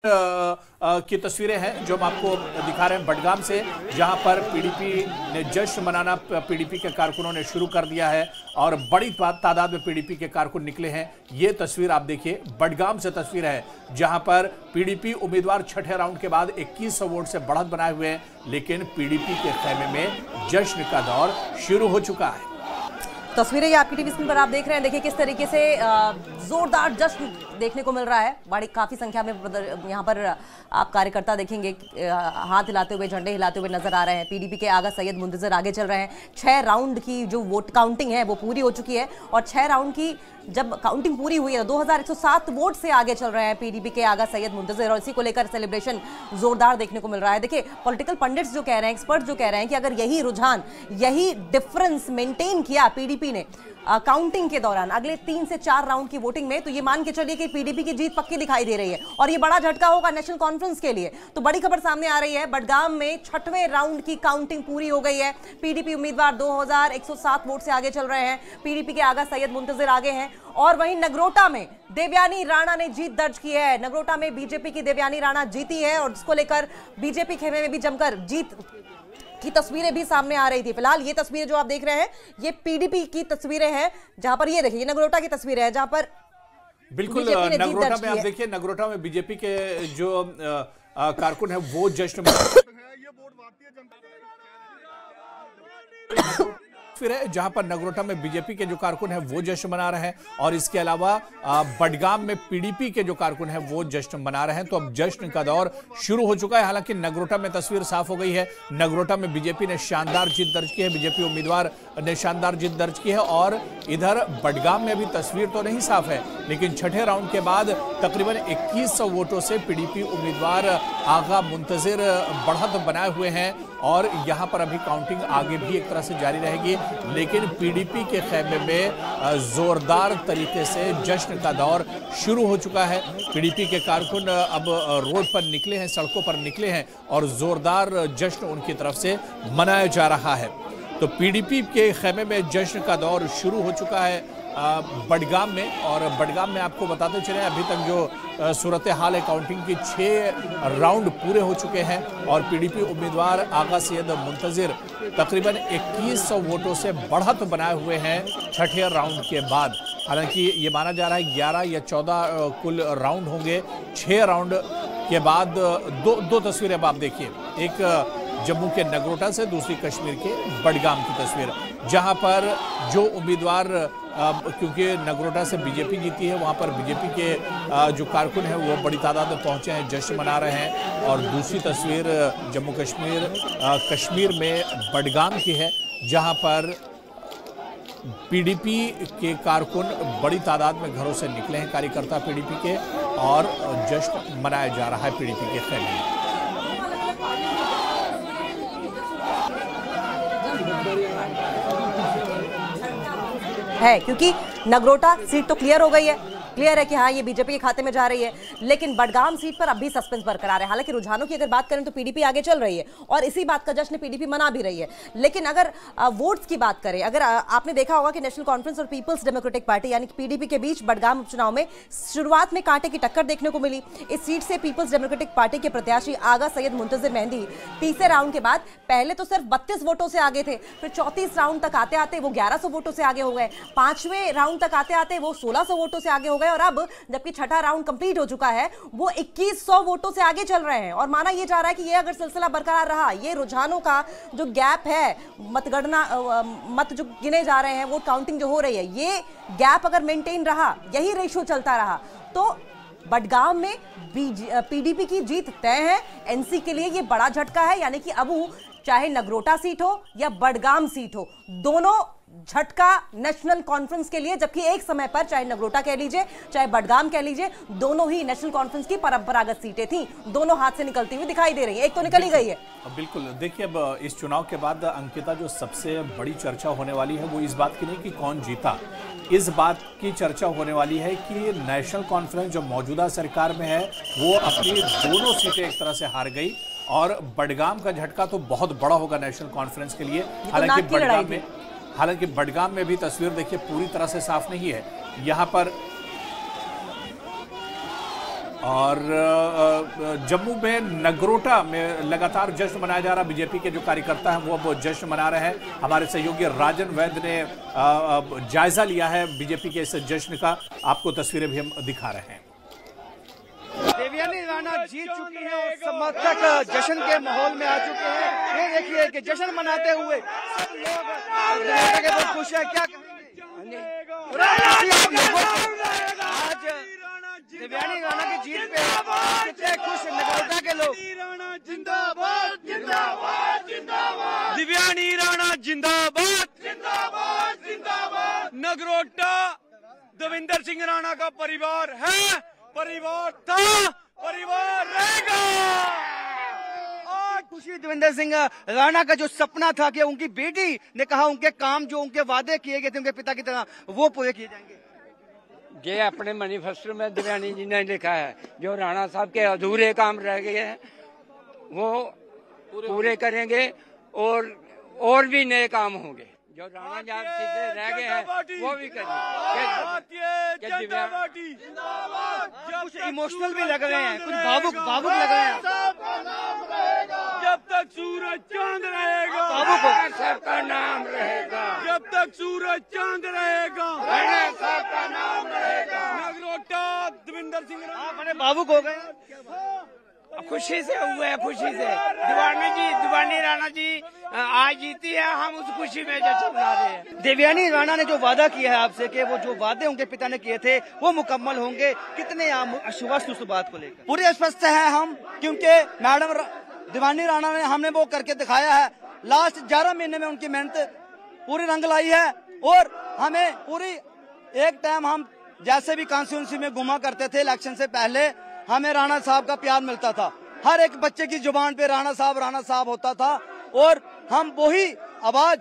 की तस्वीरें हैं जो हम आपको दिखा रहे हैं बडगाम से, जहां पर पीडीपी ने जश्न मनाना पीडीपी के कारकुनों ने शुरू कर दिया है और बड़ी तादाद में पीडीपी के कारकुन निकले हैं। ये तस्वीर आप देखिए, बडगाम से तस्वीर है जहां पर पीडीपी उम्मीदवार छठे राउंड के बाद 2100 वोट से बढ़त बनाए हुए हैं, लेकिन पीडीपी के खेमे में जश्न का दौर शुरू हो चुका है। तस्वीरें ये आपकी टीवी स्क्रीन पर आप देख रहे हैं। देखिए किस तरीके से जोरदार जश्न देखने को मिल रहा है। बड़ी काफी संख्या में यहाँ पर आप कार्यकर्ता देखेंगे हाथ हिलाते हुए, झंडे हिलाते हुए नजर आ रहे हैं। पीडीपी के आगा सैयद मुंतजर आगे चल रहे हैं। 6 राउंड की जो वोट काउंटिंग है वो पूरी हो चुकी है और 6 राउंड की जब काउंटिंग पूरी हुई है 2107 वोट से आगे चल रहे हैं पीडीपी के आगा सैयद मुंतजर और इसी को लेकर सेलिब्रेशन जोरदार देखने को मिल रहा है। देखिए पॉलिटिकल पंडित्स जो कह रहे हैं, एक्सपर्ट जो कह रहे हैं कि अगर यही रुझान, यही डिफरेंस मेंटेन किया पीडीपी ने काउंटिंग के दौरान अगले 3 से 4 राउंड की वोटिंग में, तो ये मान के चलिए कि पीडीपी की जीत पक्की दिखाई दे रही है और ये बड़ा झटका होगा नेशनल कॉन्फ्रेंस के लिए। तो बड़ी खबर सामने आ रही है, बडगाम में 6वें राउंड की काउंटिंग पूरी हो गई है। पीडीपी उम्मीदवार 2107 वोट से आगे चल रहे हैं। पीडीपी के आगा सैयद मुंतजर आगे हैं और वहीं नगरोटा में देवयानी राणा ने जीत दर्ज की है। नगरोटा में बीजेपी की देवयानी राणा जीती है और इसको लेकर बीजेपी खेमे में भी जमकर जीत की तस्वीरें भी सामने आ रही थी। फिलहाल ये तस्वीरें जो आप देख रहे हैं ये पीडीपी की तस्वीरें हैं, जहां पर ये देखिए नगरोटा की तस्वीरें हैं जहां पर बिल्कुल नगरोटा में आप देखिए, नगरोटा में बीजेपी के जो कारकुन है वो जश्न फिर है, जहां पर नगरोटा में बीजेपी के जो कारकुन हैं वो जश्न मना रहे हैं और इसके अलावा बडगाम में पीडीपी के जो कारकुन हैं वो जश्न मना रहे हैं। तो अब जश्न का दौर शुरू हो चुका है। हालांकि नगरोटा में तस्वीर साफ हो गई है। नगरोटा में बीजेपी ने शानदार जीत दर्ज की है, बीजेपी उम्मीदवार ने शानदार जीत दर्ज की है और इधर बडगाम में भी तस्वीर तो नहीं साफ है, लेकिन छठे राउंड के बाद तकरीबन 2100 वोटों से पीडीपी उम्मीदवार आगा मुंतजिर बढ़त बनाए हुए हैं और यहां पर अभी काउंटिंग आगे भी एक तरह से जारी रहेगी, लेकिन पीडीपी के खेमे में जोरदार तरीके से जश्न का दौर शुरू हो चुका है। पीडीपी के कारकुन अब रोड पर निकले हैं, सड़कों पर निकले हैं और जोरदार जश्न उनकी तरफ से मनाया जा रहा है। तो पीडीपी के खेमे में जश्न का दौर शुरू हो चुका है बडगाम में। और बडगाम में आपको बताते चले अभी तक जो सूरत हाल है, काउंटिंग की 6 राउंड पूरे हो चुके हैं और पीडीपी उम्मीदवार आगा सैयद मुंतजर तकरीबन 2100 वोटों से बढ़त बनाए हुए हैं छठे राउंड के बाद। हालांकि ये माना जा रहा है 11 या 14 कुल राउंड होंगे। 6 राउंड के बाद दो तस्वीरें अब आप देखिए, एक जम्मू के नगरोटा से, दूसरी कश्मीर के बडगाम की तस्वीर, जहां पर जो उम्मीदवार क्योंकि नगरोटा से बीजेपी जीती है वहां पर बीजेपी के जो कारकुन हैं वो बड़ी तादाद में पहुंचे हैं, जश्न मना रहे हैं। और दूसरी तस्वीर जम्मू कश्मीर में बडगाम की है, जहां पर पीडीपी के कारकुन बड़ी तादाद में घरों से निकले हैं, कार्यकर्ता पीडीपी के, और जश्न मनाया जा रहा है पीडीपी के खेमे में। है क्योंकि नगरोटा सीट तो क्लियर हो गई है, क्लियर है कि हाँ ये बीजेपी के खाते में जा रही है, लेकिन बडगाम सीट पर अब भी सस्पेंस बरकरार है। हालांकि रुझानों की अगर बात करें तो पीडीपी आगे चल रही है और इसी बात का जश्न पीडीपी मना भी रही है। लेकिन अगर वोट्स की बात करें, अगर आपने देखा होगा कि नेशनल कॉन्फ्रेंस और पीपल्स डेमोक्रेटिक पार्टी यानी कि पीडीपी के बीच बडगाम उपचुनाव में शुरुआत में कांटे की टक्कर देखने को मिली। इस सीट से पीपल्स डेमोक्रेटिक पार्टी के प्रत्याशी आगा सैयद मुंतजर मेहंदी तीसरे राउंड के बाद पहले तो सिर्फ 32 वोटों से आगे थे, फिर 34 राउंड तक आते आते वो 1100 वोटों से आगे हो गए, 5वें राउंड तक आते आते वो 1600 वोटों से आगे हो गए और अब जबकि छठा राउंड कंप्लीट हो चुका है वो 2100 वोटों से आगे चल रहे हैं। और माना यह जा रहा है कि यह अगर सिलसिला बरकरार रहा, ये रुझानों का जो गैप है, मतगणना मत जो गिने जा रहे हैं, वोट काउंटिंग जो हो रही है, ये गैप अगर मेंटेन रहा, यही रेशियो चलता रहा, तो बडगाम में पीडीपी की जीत तय है। एनसी के लिए ये बड़ा झटका है, यानी कि अब चाहे नगरोटा सीट हो या बडगाम सीट हो, दोनों झटका नेशनल कॉन्फ्रेंस के लिए, जबकि एक समय पर चाहे नगरोटा कह लीजिए चाहे बडगाम कह लीजिए, दोनों ही नेशनल कॉन्फ्रेंस की परंपरागत सीटें थी, दोनों हाथ से निकलती हुई दिखाई दे रही है। एक तो निकल ही गई है। बिल्कुल, देखिए अब इस चुनाव के बाद अंकिता जो सबसे बड़ी चर्चा होने वाली है वो इस बात की नहीं कि कौन जीता, इस बात की चर्चा होने वाली है कि नेशनल कॉन्फ्रेंस जो मौजूदा सरकार में है वो अपनी दोनों सीटें एक तरह से हार गई और बडगाम का झटका तो बहुत बड़ा होगा नेशनल कॉन्फ्रेंस के लिए। हालांकि बडगाम में भी तस्वीर देखिए पूरी तरह से साफ नहीं है। यहाँ पर और जम्मू में नगरोटा में लगातार जश्न मनाया जा रहा। बीजेपी के जो कार्यकर्ता हैं वो जश्न मना रहे हैं। हमारे सहयोगी राजन वैद्य ने जायजा लिया है बीजेपी के इस जश्न का। आपको तस्वीरें भी हम दिखा रहे हैं। देवयानी राणा जीत चुकी है और समर्थक जश्न के माहौल में आ चुके हैं। ये देखिए कि जश्न मनाते हुए सब लोग बहुत खुश है। क्या आज देवयानी राणा की जीत पे कितने खुश नगरोटा के लोग। जिंदाबाद जिंदाबाद जिंदाबाद देवयानी राणा जिंदाबाद जिंदाबाद जिंदाबाद। नगरोटा देवेंद्र सिंह राणा का परिवार है, परिवार था, परिवार रहेगा। खुशी देवेंद्र सिंह राणा का जो सपना था कि उनकी बेटी ने कहा उनके काम जो उनके वादे किए गए थे उनके पिता की तरह वो पूरे किए जाएंगे। ये अपने मैनिफेस्टो में देवयानी जी ने लिखा है, जो राणा साहब के अधूरे काम रह गए हैं वो पूरे करेंगे और भी नए काम होंगे। जो राणा साहब सीधे रह गए हैं वो भी करेंगे। कुछ इमोशनल भी लग रहे हैं, कुछ भावुक लग रहे हैं। जब तक सूरज चांद रहेगा राणा साहब का नाम रहेगा। जब तक सूरज चांद रहेगा राणा साहब का नाम रहेगा। नगरोटा देवेंद्र सिंह राणा बड़े भावुक हो गए। खुशी से हुए हैं, खुशी से। देवयानी राणा जी आज जीती है, हम उस खुशी में जश्न मना रहे हैं। देवयानी राणा ने जो वादा किया है आपसे कि वो जो वादे उनके पिता ने किए थे वो मुकम्मल होंगे, कितने आश्वस्त उस बात को लेकर? पूरे स्पष्ट है हम, क्योंकि मैडम देवयानी राणा ने हमने वो करके दिखाया है। लास्ट 11 महीने में उनकी मेहनत पूरी रंग लाई है और हमें पूरी एक टाइम हम जैसे भी कॉन्स्टिट्यूंसी में घुमा करते थे इलेक्शन से पहले, हमें राणा साहब का प्यार मिलता था। हर एक बच्चे की जुबान पे राणा साहब होता था और हम वही आवाज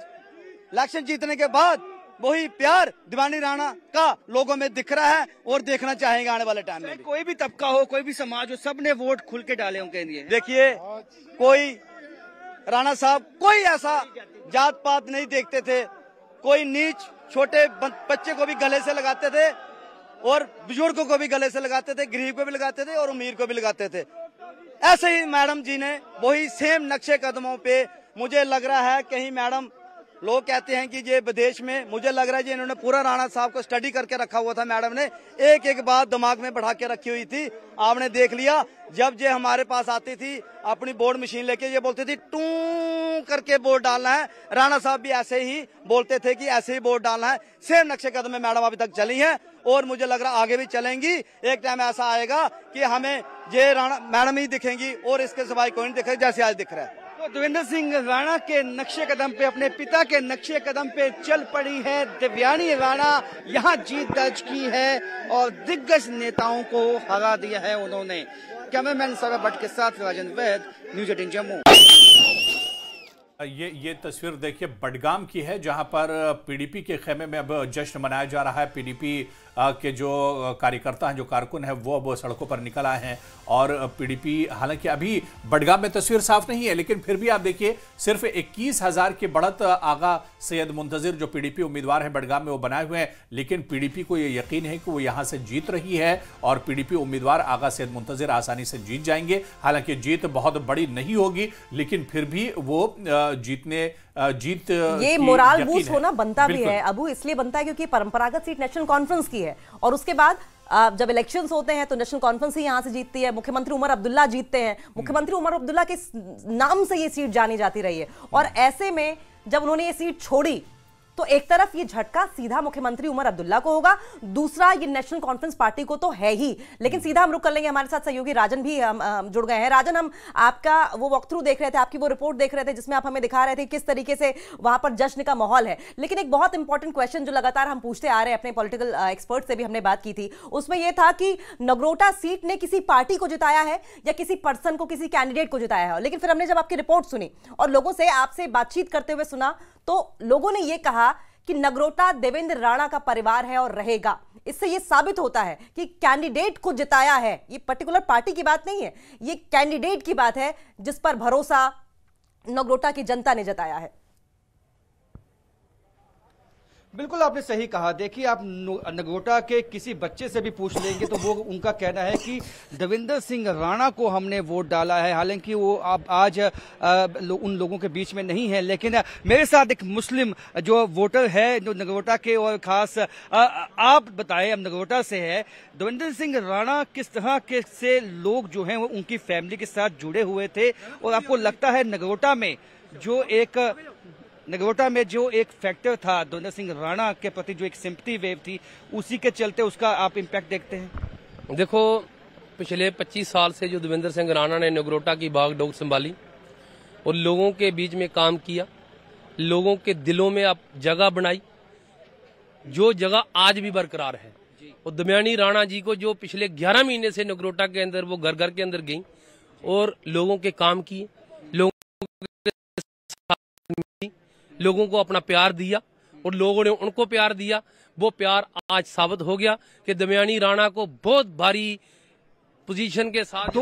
इलेक्शन जीतने के बाद वही प्यार देवयानी राणा का लोगों में दिख रहा है और देखना चाहेंगे आने वाले टाइम में भी। कोई भी तबका हो, कोई भी समाज हो, सबने वोट खुल के डाले उनके लिए। देखिए, कोई राणा साहब कोई ऐसा जात पात नहीं देखते थे, कोई नीच छोटे बच्चे को भी गले से लगाते थे और बुजुर्गों को भी गले से लगाते थे, गरीब को भी लगाते थे और अमीर को भी लगाते थे। ऐसे ही मैडम जी ने वही सेम नक्शे कदमों पे, मुझे लग रहा है कहीं मैडम, लोग कहते हैं कि ये विदेश में, मुझे लग रहा है जी इन्होंने पूरा राणा साहब को स्टडी करके रखा हुआ था। मैडम ने एक एक बात दिमाग में बढ़ा के रखी हुई थी। आपने देख लिया, जब ये हमारे पास आती थी अपनी बोर्ड मशीन लेके, ये बोलती थी टू करके बोर्ड डालना है। राणा साहब भी ऐसे ही बोलते थे कि ऐसे ही बोर्ड डालना है। सेम नक्शे कदम में मैडम अभी तक चली हैं और मुझे लग रहा आगे भी चलेंगी। एक टाइम ऐसा आएगा कि हमें ये राणा मैडम ही दिखेंगी और इसके सिवाय कोई नहीं दिखेगा, जैसे आज दिख रहा है। तो देवेंद्र सिंह राणा के नक्शे कदम पे, अपने पिता के नक्शे कदम पे चल पड़ी है देवयानी राणा। यहाँ जीत दर्ज की है और दिग्गज नेताओं को हरा दिया है उन्होंने। कैमरामैन सौरभ भट्ट के साथ राजन वैद, न्यूज़ 18 जम्मू। ये तस्वीर देखिए बडगाम की है, जहां पर पीडीपी के खेमे में अब जश्न मनाया जा रहा है। पीडीपी के जो कार्यकर्ता हैं, जो कारकुन हैं, वो अब सड़कों पर निकल आए हैं और पीडीपी, हालांकि अभी बडगाम में तस्वीर साफ नहीं है, लेकिन फिर भी आप देखिए सिर्फ 21,000 की बढ़त आगा सैयद मुंतजिर जो पीडीपी उम्मीदवार हैं बडगाम में, वो बनाए हुए हैं। लेकिन पीडीपी को ये यकीन है कि वो यहां से जीत रही है और पीडीपी उम्मीदवार आगा सैयद मुंतजिर आसानी से जीत जाएंगे। हालांकि जीत बहुत बड़ी नहीं होगी, लेकिन फिर भी वो जीत ये मोराल बूस्ट होना बनता भी है अबू, इसलिए बनता है क्योंकि परंपरागत सीट नेशनल कॉन्फ्रेंस की है और उसके बाद जब इलेक्शंस होते हैं तो नेशनल कॉन्फ्रेंस ही यहां से जीतती है। मुख्यमंत्री उमर अब्दुल्ला जीतते हैं, मुख्यमंत्री उमर अब्दुल्ला के नाम से ये सीट जानी जाती रही है और ऐसे में जब उन्होंने ये सीट छोड़ी तो एक तरफ ये झटका सीधा मुख्यमंत्री उमर अब्दुल्ला को होगा, दूसरा ये नेशनल कॉन्फ्रेंस पार्टी को तो है ही। लेकिन सीधा हम रुक कर लेंगे, हमारे साथ सहयोगी राजन भी जुड़ गए हैं। राजन, हम आपका वो वॉक थ्रू देख रहे थे, आपकी वो रिपोर्ट देख रहे थे जिसमें आप हमें दिखा रहे थे किस तरीके से वहां पर जश्न का माहौल है। लेकिन एक बहुत इंपॉर्टेंट क्वेश्चन जो लगातार हम पूछते आ रहे हैं, अपने पॉलिटिकल एक्सपर्ट से भी हमने बात की थी, उसमें यह था कि नगरोटा सीट ने किसी पार्टी को जिताया है या किसी पर्सन को, किसी कैंडिडेट को जिताया है। लेकिन फिर हमने जब आपकी रिपोर्ट सुनी और लोगों से आपसे बातचीत करते हुए सुना तो लोगों ने यह कहा कि नगरोटा देवेंद्र राणा का परिवार है और रहेगा। इससे यह साबित होता है कि कैंडिडेट को जिताया है, ये पर्टिकुलर पार्टी की बात नहीं है, ये कैंडिडेट की बात है जिस पर भरोसा नगरोटा की जनता ने जताया है। बिल्कुल आपने सही कहा। देखिए, आप नगरोटा के किसी बच्चे से भी पूछ लेंगे तो वो उनका कहना है कि देवेंद्र सिंह राणा को हमने वोट डाला है। हालांकि वो अब आज उन लोगों के बीच में नहीं है, लेकिन मेरे साथ एक मुस्लिम जो वोटर है जो नगरोटा के, और खास आप बताएं, अब नगरोटा से है, देवेंद्र सिंह राणा किस तरह के से लोग जो हैं वो उनकी फैमिली के साथ जुड़े हुए थे, और आपको लगता है नगरोटा में जो एक फैक्टर था देवेंद्र सिंह राणा के प्रति, जो एक सिंपैथी वेव थी, उसी के चलते उसका आप इम्पैक्ट देखते हैं? देखो, पिछले 25 साल से जो देवेंद्र सिंह राणा ने नगरोटा की बागडोर संभाली और लोगों के बीच में काम किया, लोगों के दिलों में अब जगह बनाई, जो जगह आज भी बरकरार है। और दमयानी राणा जी को जो पिछले 11 महीने से नगरोटा के अंदर वो घर घर के अंदर गई और लोगों के काम किए, लोगों को अपना प्यार दिया और लोगों ने उनको प्यार दिया। वो प्यार आज साबित हो गया कि दमयानी राणा को बहुत भारी पोजीशन के साथ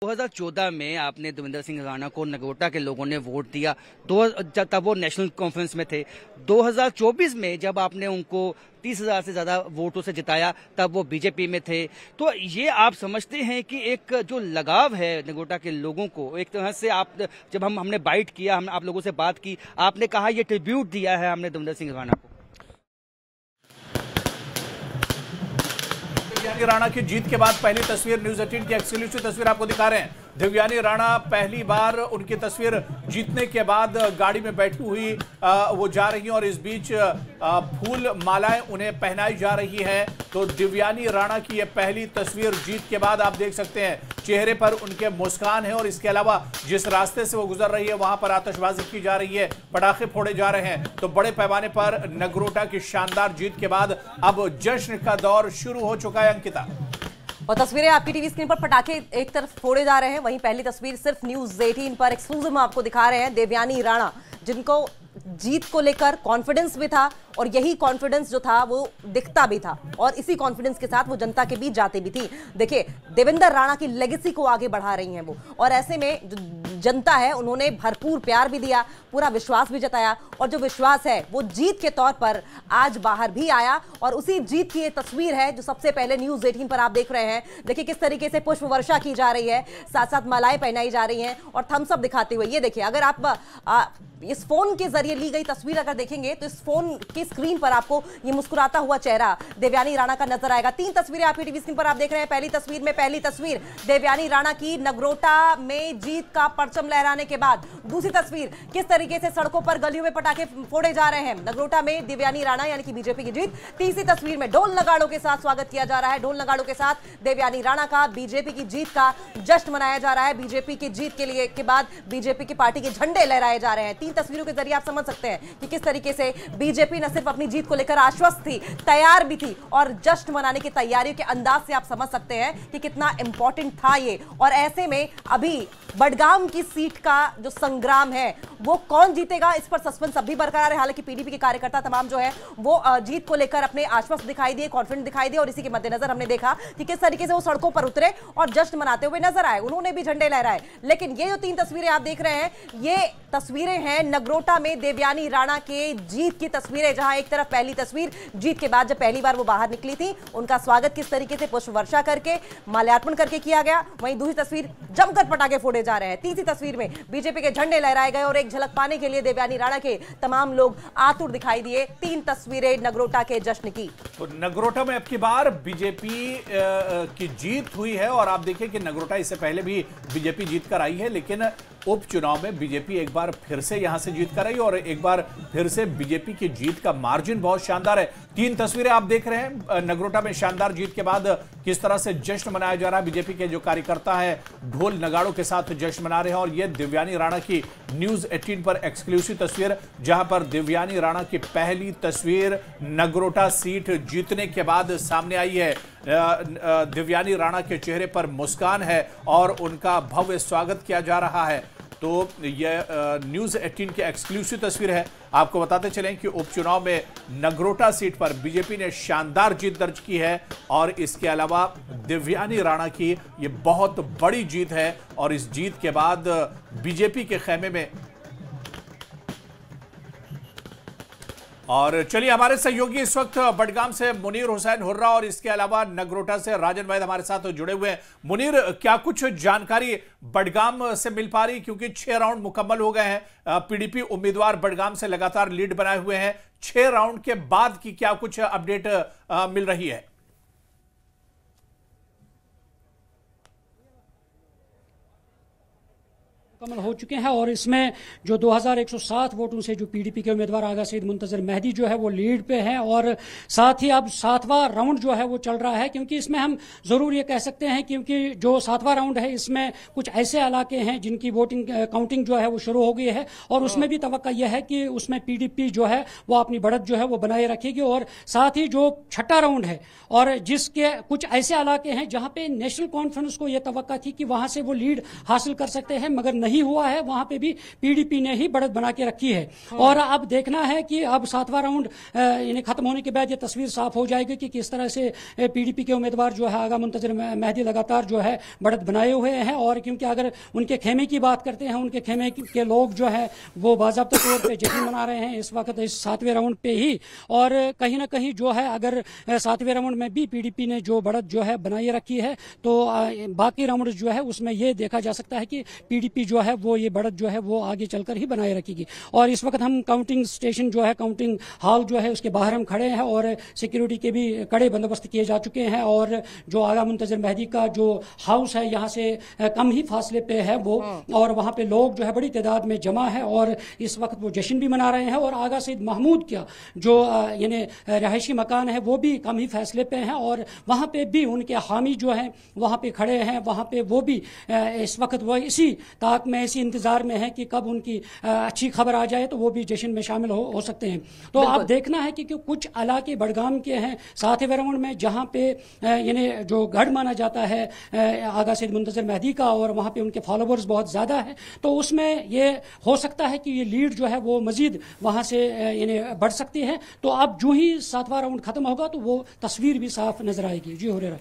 2014 में आपने देवेंद्र सिंह राणा को नगरोटा के लोगों ने वोट दिया, तब वो नेशनल कॉन्फ्रेंस में थे। 2024 में जब आपने उनको 30,000 से ज्यादा वोटों से जिताया, तब वो बीजेपी में थे। तो ये आप समझते हैं कि एक जो लगाव है नगरोटा के लोगों को, एक तरह से आप जब हमने बाइट किया, हम आप लोगों से बात की, आपने कहा ये ट्रिब्यूट दिया है हमने देवेंद्र सिंह राणा को। देवयानी राणा की जीत के बाद पहली तस्वीर, न्यूज़ 18 की एक्सक्लूसिव तस्वीर आपको दिखा रहे हैं। देवयानी राणा पहली बार, उनकी तस्वीर जीतने के बाद गाड़ी में बैठी हुई वो जा रही हैं और इस बीच फूल मालाएं उन्हें पहनाई जा रही है। तो देवयानी राणा की यह पहली तस्वीर जीत के बाद आप देख सकते हैं चेहरे पर उनके मुस्कान है, और इसके अलावा जिस रास्ते से वो गुजर रही है वहां पर आतिशबाजी की जा रही है, पटाखे फोड़े जा रहे हैं। तो बड़े पैमाने पर नगरोटा की शानदार जीत के बाद अब जश्न का दौर शुरू हो चुका है। अंकिता, और तस्वीरें आपकी टीवी स्क्रीन पर, पटाखे एक तरफ फोड़े जा रहे हैं, वहीं पहली तस्वीर सिर्फ न्यूज़ 18 पर एक्सक्लूसिव आपको दिखा रहे हैं। देवयानी राणा, जिनको जीत को लेकर कॉन्फिडेंस भी था, और यही कॉन्फिडेंस जो था वो दिखता भी था, और इसी कॉन्फिडेंस के साथ वो जनता के बीच जाते भी थी। देखिए, देवेंद्र राणा की लेगेसी को आगे बढ़ा रही हैं वो, और ऐसे में जो जनता है उन्होंने भरपूर प्यार भी दिया, पूरा विश्वास भी जताया, और जो विश्वास है वो जीत के तौर पर आज बाहर भी आया। और उसी जीत की ये तस्वीर है जो सबसे पहले न्यूज़ 18 पर आप देख रहे हैं। देखिए किस तरीके से पुष्प वर्षा की जा रही है, साथ साथ मालाएं पहनाई जा रही हैं, और थम्स अप दिखाते हुए। ये देखिए, अगर आप इस फोन के जरिए ली गई तस्वीर अगर देखेंगे तो इस फोन की स्क्रीन पर आपको ये मुस्कुराता हुआ चेहरा देवयानी राणा का नजर आएगा। 3 तस्वीरें आपकी टीवी स्क्रीन पर आप देख रहे हैं। पहली तस्वीर देवयानी राणा की नगरोटा में जीत का परचम लहराने के बाद। दूसरी तस्वीर, किस तरीके से सड़कों पर गलियों में पटाखे फोड़े जा रहे हैं, नगरोटा में देवयानी राणा यानी कि बीजेपी की जीत। तीसरी तस्वीर में ढोल नगाड़ों के साथ स्वागत किया जा रहा है, ढोल नगाड़ों के साथ देवयानी राणा का बीजेपी की जीत का जश्न मनाया जा रहा है। बीजेपी की जीत के लिए के बाद बीजेपी की पार्टी के झंडे लहराए जा रहे हैं। 3 तस्वीरों के जरिए आप समझ सकते हैं कि किस तरीके से बीजेपी न सिर्फ अपनी जीत को लेकर आश्वस्त थी, तैयार भी थी, और जश्न मनाने की तैयारियों के अंदाज से आप समझ सकते हैं कि कितना इंपॉर्टेंट था ये। और ऐसे में अभी बडगाम की सीट का जो संग्राम है वो कौन जीतेगा, इस पर सस्पेंस अभी बरकरार है। हालांकि पीडीपी के कार्यकर्ता तमाम जो है वो जीत को लेकर अपने आश्वस्त दिखाई दिए, कॉन्फिडेंट दिखाई दिए, और इसी के मद्देनजर हमने देखा कि किस तरीके से वो सड़कों पर उतरे और जश्न मनाते हुए नजर आए, उन्होंने भी झंडे लहराए। लेकिन ये जो 3 तस्वीरें आप देख रहे हैं, ये तस्वीरें हैं नगरोटा में देवयानी राणा के जीत की तस्वीरें, जहां एक तरफ पहली तस्वीर जीत के बाद जब पहली बार वो बाहर निकली थी, उनका स्वागत किस तरीके से पुष्प वर्षा करके, माल्यार्पण करके किया गया। वहीं दूसरी तस्वीर जमकर पटाखे फोड़े जा रहे हैं। तीसरी तस्वीर में बीजेपी के झंडे लहराए गए, और एक झलक पाने के लिए देवयानी राणा के तमाम लोग आतुर दिखाई दिए। 3 तस्वीरें नगरोटा के जश्न की। तो नगरोटा में अब की बार बीजेपी की जीत हुई है, और आप देखिए कि नगरोटा इससे पहले भी बीजेपी जीत कर आई है, लेकिन उपचुनाव में बीजेपी एक बार फिर से यहां से जीत कर आई, और एक बार फिर से बीजेपी की जीत का मार्जिन बहुत शानदार है। 3 तस्वीरें आप देख रहे हैं नगरोटा में शानदार जीत के बाद किस तरह से जश्न मनाया जा रहा है। बीजेपी के जो कार्यकर्ता है ढोल नगाड़ों के साथ जश्न मना रहे हैं, और यह देवयानी राणा की न्यूज़ 18 पर एक्सक्लूसिव तस्वीर, जहां पर देवयानी राणा की पहली तस्वीर नगरोटा सीट जीतने के बाद सामने आई है। देवयानी राणा के चेहरे पर मुस्कान है और उनका भव्य स्वागत किया जा रहा है। तो यह न्यूज़ 18 की एक्सक्लूसिव तस्वीर है। आपको बताते चलें कि उपचुनाव में नगरोटा सीट पर बीजेपी ने शानदार जीत दर्ज की है, और इसके अलावा देवयानी राणा की यह बहुत बड़ी जीत है, और इस जीत के बाद बीजेपी के खेमे में और चलिए, हमारे सहयोगी इस वक्त बडगाम से मुनीर हुसैन हुर्रा और इसके अलावा नगरोटा से राजन वैद हमारे साथ जुड़े हुए हैं। मुनीर, क्या कुछ जानकारी बडगाम से मिल पा रही, क्योंकि 6 राउंड मुकम्मल हो गए हैं, पीडीपी उम्मीदवार बडगाम से लगातार लीड बनाए हुए हैं। 6 राउंड के बाद की क्या कुछ अपडेट मिल रही है? मुकम्मल हो चुके हैं और इसमें जो 2107 वोटों से जो पीडीपी के उम्मीदवार आगा सईद मुंतजर मेहदी जो है वो लीड पे हैं और साथ ही अब 7वां राउंड जो है वो चल रहा है, क्योंकि इसमें हम जरूर ये कह सकते हैं क्योंकि जो 7वां राउंड है इसमें कुछ ऐसे इलाके हैं जिनकी वोटिंग काउंटिंग जो है वो शुरू हो गई है और उसमें भी तवक्का यह है कि उसमें पीडीपी जो है वो अपनी बढ़त जो है वो बनाए रखेगी। और साथ ही जो 6ठा राउंड है और जिसके कुछ ऐसे इलाके हैं जहां पे नेशनल कॉन्फ्रेंस को यह तवक्का थी कि वहां से वो लीड हासिल कर सकते हैं, मगर नहीं हुआ है, वहां पे भी पीडीपी ने ही बढ़त बना के रखी है। और अब देखना है कि अब 7वां राउंड इन्हें खत्म होने के बाद ये तस्वीर साफ हो जाएगी कि किस तरह से पीडीपी के उम्मीदवार जो है आगा मुंतजर मेहदी लगातार जो है बढ़त बनाए हुए हैं। और क्योंकि अगर उनके खेमे की बात करते हैं, उनके खेमे के लोग जो है वो बाज़ाब्ता तौर पर जश्न मना रहे हैं इस वक्त इस 7वें राउंड पे ही। और कहीं ना कहीं जो है अगर 7वें राउंड में भी पीडीपी ने जो बढ़त जो है बनाए रखी है तो बाकी राउंड जो है उसमें ये देखा जा सकता है कि पीडीपी जो है वो ये बढ़त जो है वो आगे चलकर ही बनाए रखेगी। और इस वक्त हम काउंटिंग स्टेशन जो है, काउंटिंग हॉल जो है उसके बाहर हम खड़े हैं और सिक्योरिटी के भी कड़े बंदोबस्त किए जा चुके हैं। और जो आगा मुंतजर मेहदी का जो हाउस है यहाँ से कम ही फासले पे है वो, और वहाँ पे लोग जो है बड़ी तादाद में जमा है और इस वक्त वो जश्न भी मना रहे हैं। और आगा सईद महमूद का जो यानी रहायशी मकान है वो भी कम ही फैसले पे हैं और वहाँ पे भी उनके हामी जो है वहाँ पे खड़े हैं, वहाँ पे वो भी इस वक्त वो इसी ताक में, इसी इंतजार में है कि कब उनकी अच्छी खबर आ जाए तो वो भी जश्न में शामिल हो सकते हैं। तो अब देखना है कि कुछ इलाके बडगाम के हैं 7वें राउंड में जहाँ पे यानी जो गढ़ माना जाता है आगा सईद मुंतजर मेहदी का और वहाँ पे उनके फॉलोवर्स बहुत ज़्यादा है, तो उसमें ये हो सकता है कि ये लीड जो है वो मजीद वहाँ से यानी बढ़ सकती है। तो अब जो ही 7वां राउंड खत्म होगा तो वो तस्वीर भी साफ नजर आएगी। जी हो रहा है,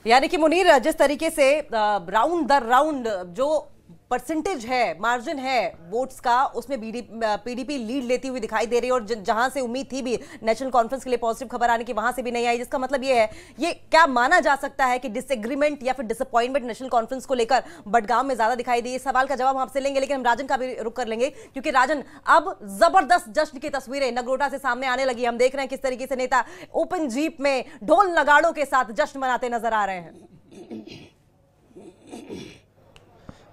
यानी कि मुनीर, जिस तरीके से राउंड दर राउंड जो परसेंटेज है, मार्जिन है वोट्स का, उसमें पीडीपी लीड लेती हुई दिखाई दे रही है और जहां से उम्मीद थी भी नेशनल कॉन्फ्रेंस के लिए पॉजिटिव खबर आने की, वहां से भी नहीं आई, जिसका मतलब ये है, ये क्या माना जा सकता है कि डिसएग्रीमेंट या फिर डिसअपॉइंटमेंट नेशनल कॉन्फ्रेंस को लेकर बडगाम में ज्यादा दिखाई दी? इस सवाल का जवाब हम आपसे लेंगे, लेकिन हम राजन का भी रुख कर लेंगे, क्योंकि राजन, अब जबरदस्त जश्न की तस्वीरें नगरोटा से सामने आने लगी। हम देख रहे हैं किस तरीके से नेता ओपन जीप में ढोल नगाड़ों के साथ जश्न मनाते नजर आ रहे हैं।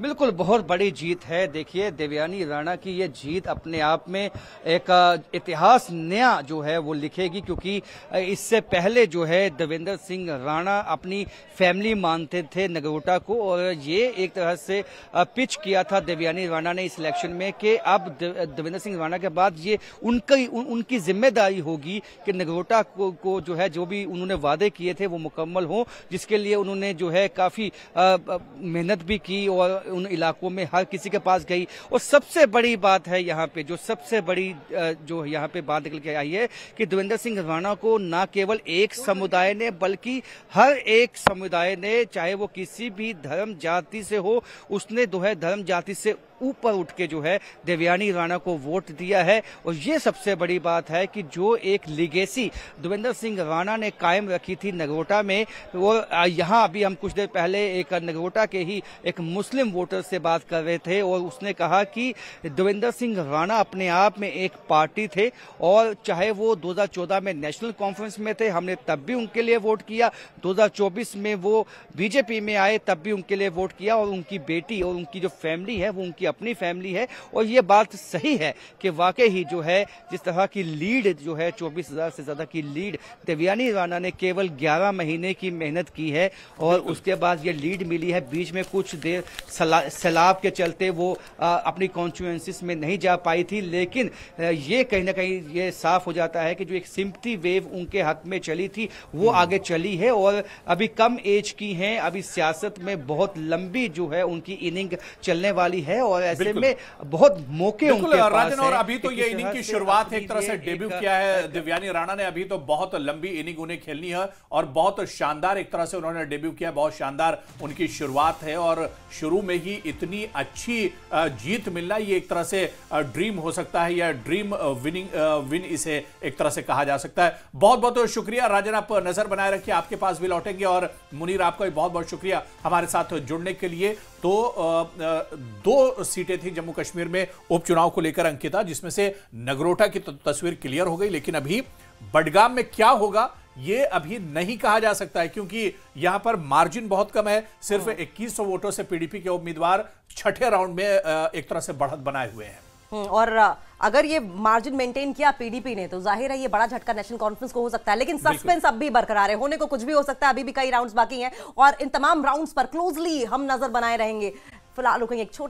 बिल्कुल बहुत बड़ी जीत है। देखिए, देवयानी राणा की ये जीत अपने आप में एक इतिहास नया जो है वो लिखेगी, क्योंकि इससे पहले जो है देवेंद्र सिंह राणा अपनी फैमिली मानते थे नगरोटा को और ये एक तरह से पिच किया था देवयानी राणा ने इस इलेक्शन में कि अब देवेंद्र सिंह राणा के बाद ये उनकी जिम्मेदारी होगी कि नगरोटा को जो है जो भी उन्होंने वादे किए थे वो मुकम्मल हो, जिसके लिए उन्होंने जो है काफी मेहनत भी की और उन इलाकों में हर किसी के पास गई। और सबसे बड़ी बात है यहाँ पे, जो सबसे बड़ी जो यहाँ पे बात निकल के आई है कि देवेंद्र सिंह राणा को न केवल एक समुदाय ने बल्कि हर एक समुदाय ने, चाहे वो किसी भी धर्म जाति से हो, उसने जो है धर्म जाति से ऊपर उठ के जो है देवयानी राणा को वोट दिया है। और ये सबसे बड़ी बात है कि जो एक लिगेसी देवेंद्र सिंह राणा ने कायम रखी थी नगरोटा में, वो यहाँ अभी हम कुछ देर पहले एक नगरोटा के ही एक मुस्लिम वोटर से बात कर रहे थे और उसने कहा कि देवेंद्र सिंह राणा अपने आप में एक पार्टी थे और चाहे वो 2014 में नेशनल कॉन्फ्रेंस में थे, हमने तब भी उनके लिए वोट किया, 2024 में वो बीजेपी में आए तब भी उनके लिए वोट किया, और उनकी बेटी और उनकी जो फैमिली है वो उनकी अपनी फैमिली है। और ये बात सही है कि वाकई ही जो है जिस तरह की लीड जो है 24,000 से ज्यादा की लीड देवयानी राणा ने केवल 11 महीने की मेहनत की है और उसके बाद ये लीड मिली है। बीच में कुछ देर सैलाब के चलते वो अपनी कॉन्स्टिट्यूएंसीज में नहीं जा पाई थी, लेकिन ये कहीं ना कहीं ये साफ हो जाता है कि जो एक सिंपैथी वेव उनके हक में चली थी वो आगे चली है और अभी कम एज की हैं, अभी सियासत में बहुत लंबी जो है उनकी इनिंग चलने वाली है और ऐसे में बहुत मौके उनके पास राजन, और है। अभी तो ये इनिंग की शुरुआत एक तरह से डेब्यू किया है देवयानी राणा ने, अभी तो बहुत लंबी इनिंग उन्हें खेलनी है और बहुत शानदार एक तरह से उन्होंने डेब्यू किया, बहुत शानदार उनकी शुरुआत है और शुरू में ही इतनी अच्छी जीत मिलना ये एक तरह से ड्रीम हो सकता है, या ड्रीम विन इसे एक तरह से कहा जा सकता है। बहुत बहुत शुक्रिया राजन, आप नजर बनाए रखिए, आपके पास भी लौटेंगे। और मुनीर, आपका भी बहुत बहुत शुक्रिया हमारे साथ जुड़ने के लिए। तो 2 सीटें थी जम्मू कश्मीर में उपचुनाव को लेकर अंकिता, जिसमें से नगरोटा की तस्वीर क्लियर हो गई, लेकिन अभी बडगाम में क्या होगा ये अभी नहीं कहा जा सकता है, क्योंकि यहां पर मार्जिन बहुत कम है। सिर्फ 2100 वोटों से पीडीपी के उम्मीदवार छठे राउंड में एक तरह से बढ़त बनाए हुए हैं। और अगर ये मार्जिन मेंटेन किया पीडीपी ने तो जाहिर है ये बड़ा झटका नेशनल कॉन्फ्रेंस को हो सकता है। लेकिन सस्पेंस अब भी बरकरार है, होने को कुछ भी हो सकता है, अभी भी कई राउंड्स बाकी हैं और इन तमाम राउंड्स पर क्लोजली हम नजर बनाए रहेंगे। फिलहाल रुकेंगे एक छोटे